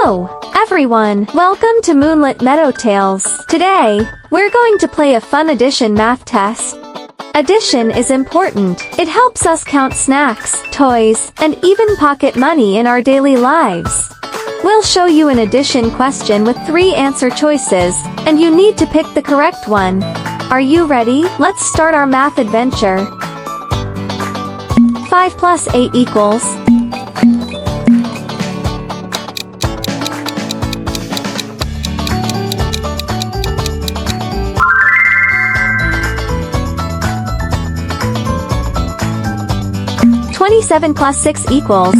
Hello, everyone! Welcome to Moonlit Meadows Tales. Today, we're going to play a fun addition math test. Addition is important. It helps us count snacks, toys, and even pocket money in our daily lives. We'll show you an addition question with 3 answer choices, and you need to pick the correct one. Are you ready? Let's start our math adventure. 5 plus 8 equals 27 plus 6 equals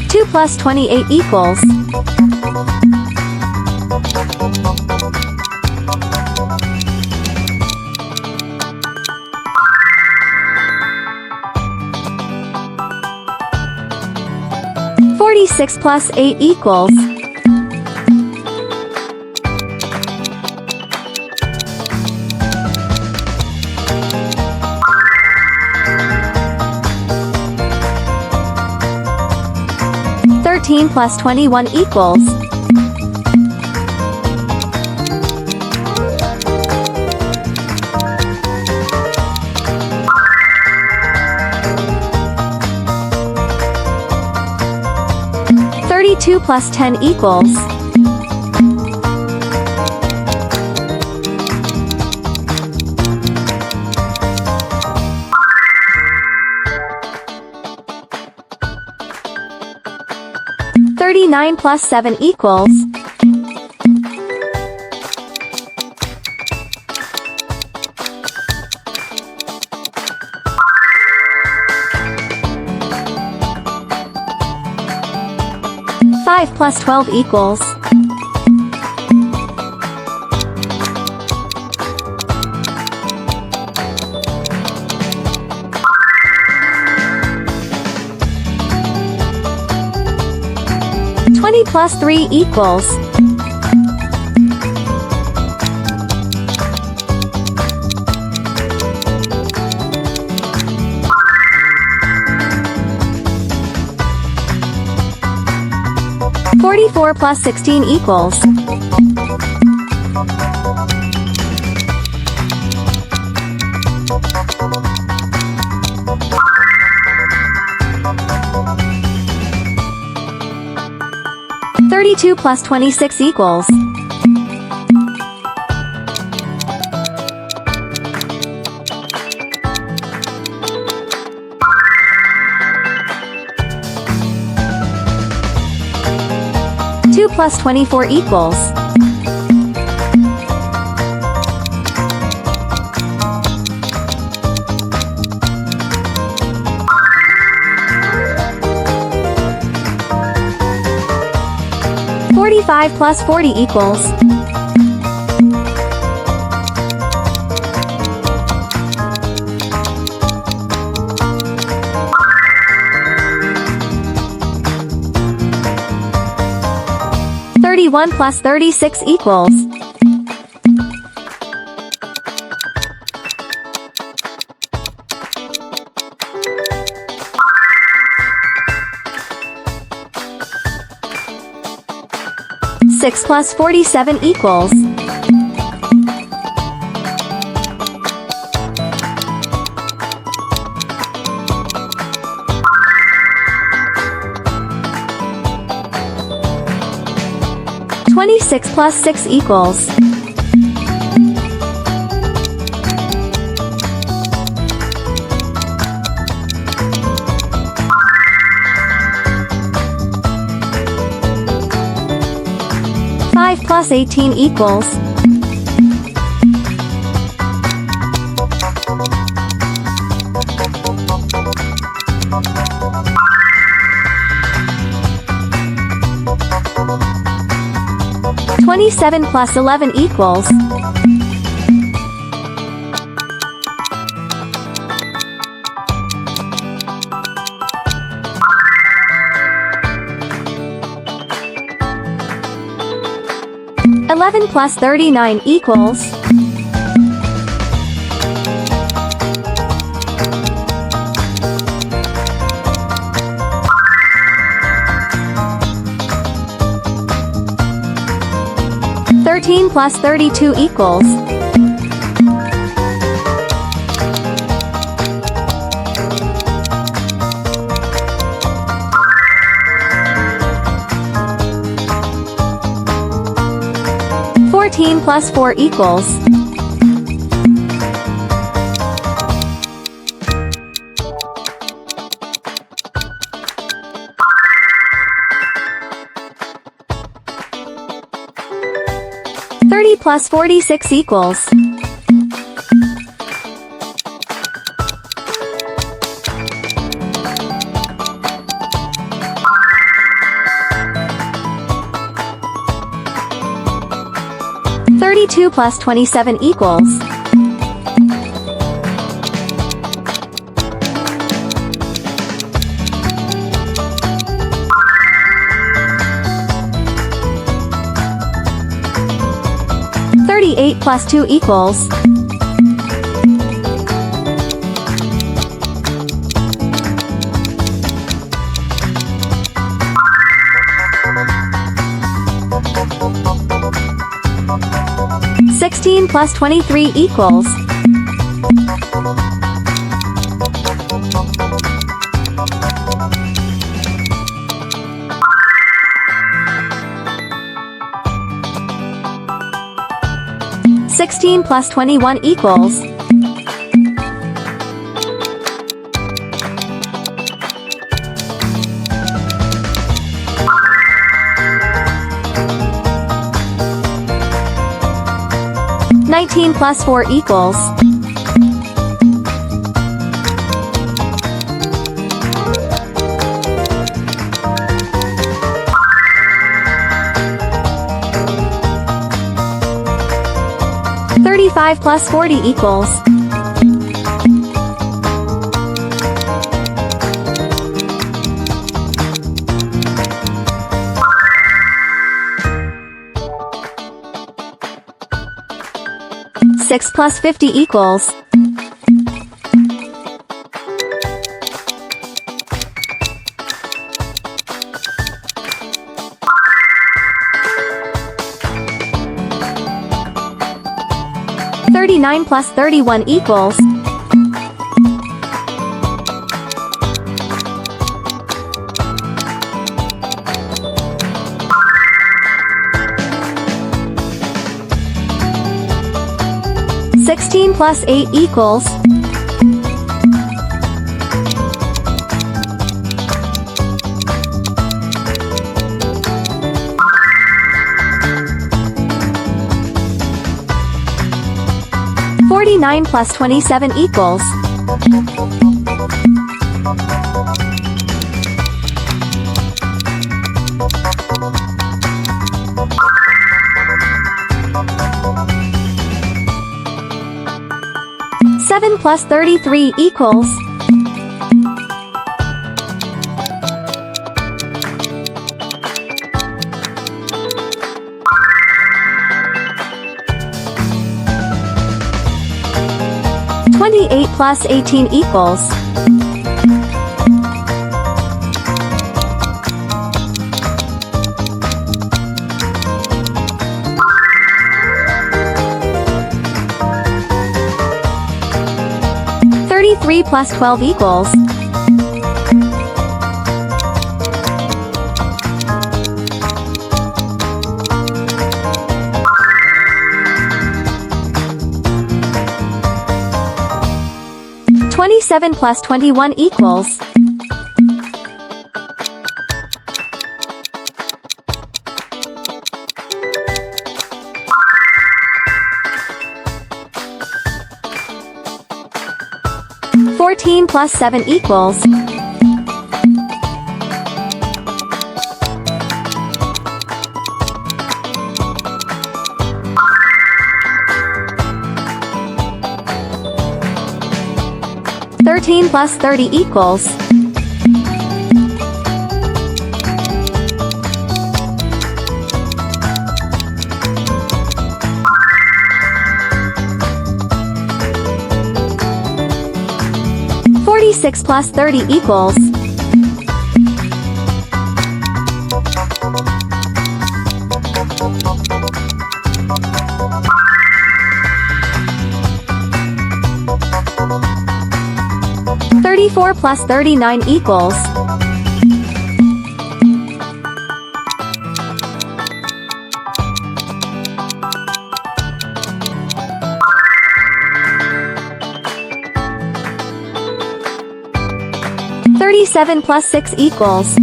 2 plus 28 equals 46 plus 8 equals 13 plus 21 equals 32 plus 10 equals 39 plus 7 equals 5 plus 12 equals 20 plus 3 equals 44 plus 16 equals 32 plus 26 equals 2 plus 24 equals 45 plus 40 equals 31 plus 36 equals 6 plus 47 equals 26 plus 6 equals 5 plus 18 equals 27 plus 11 equals 11 11 plus 39 equals 13 plus 32 equals 14 plus 4 equals 30 plus 46 equals 32 plus 27 equals 38 plus 2 equals 16 plus 23 equals 16 plus 21 equals 19 plus 4 equals 35 plus 40 equals 6 plus 50 equals 39 plus 31 equals 16 plus 8 equals 49 plus 27 equals 7 plus 33 equals 28 plus 18 equals 33 plus 12 equals 27 plus 21 equals 14 plus 7 equals 13 plus 30 equals 46 plus 30 equals. "34 plus 39 equals. "37 plus 6 equals.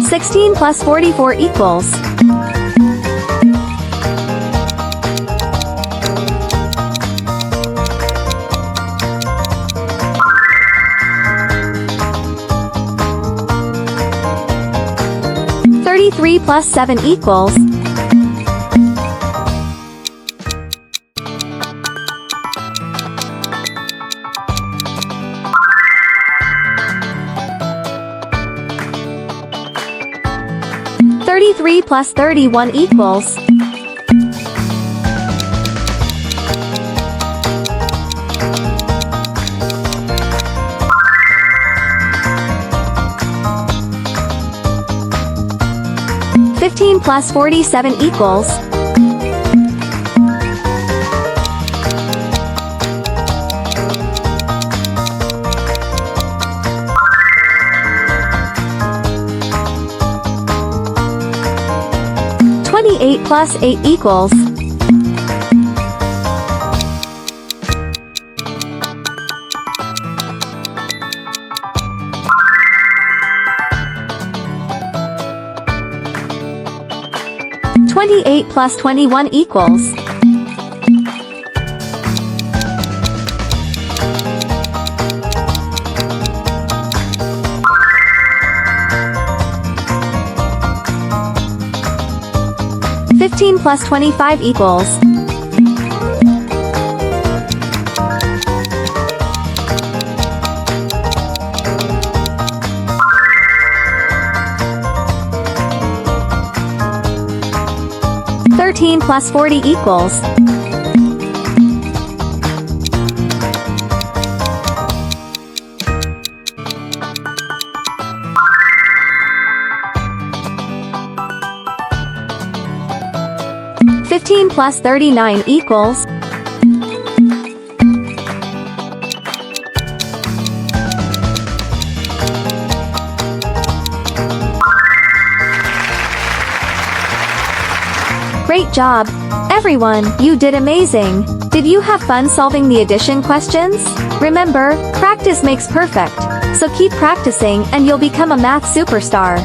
"16 plus 44 equals. "33 plus 7 equals. "33 plus 31 equals. "15 plus 47 equals. "28 plus 8 equals. "28 plus 21 equals. "15 plus 25 equals. "13 plus 40 equals. "15 plus 39 equals. Great job, everyone, you did amazing. Did you have fun solving the addition questions? Remember, practice makes perfect, so keep practicing and you'll become a math superstar.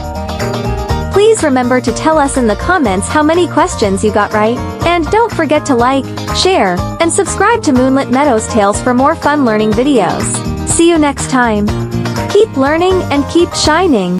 Please remember to tell us in the comments how many questions you got right, and don't forget to like, share, and subscribe to Moonlit Meadows Tales for more fun learning videos. See you next time. Keep learning and keep shining.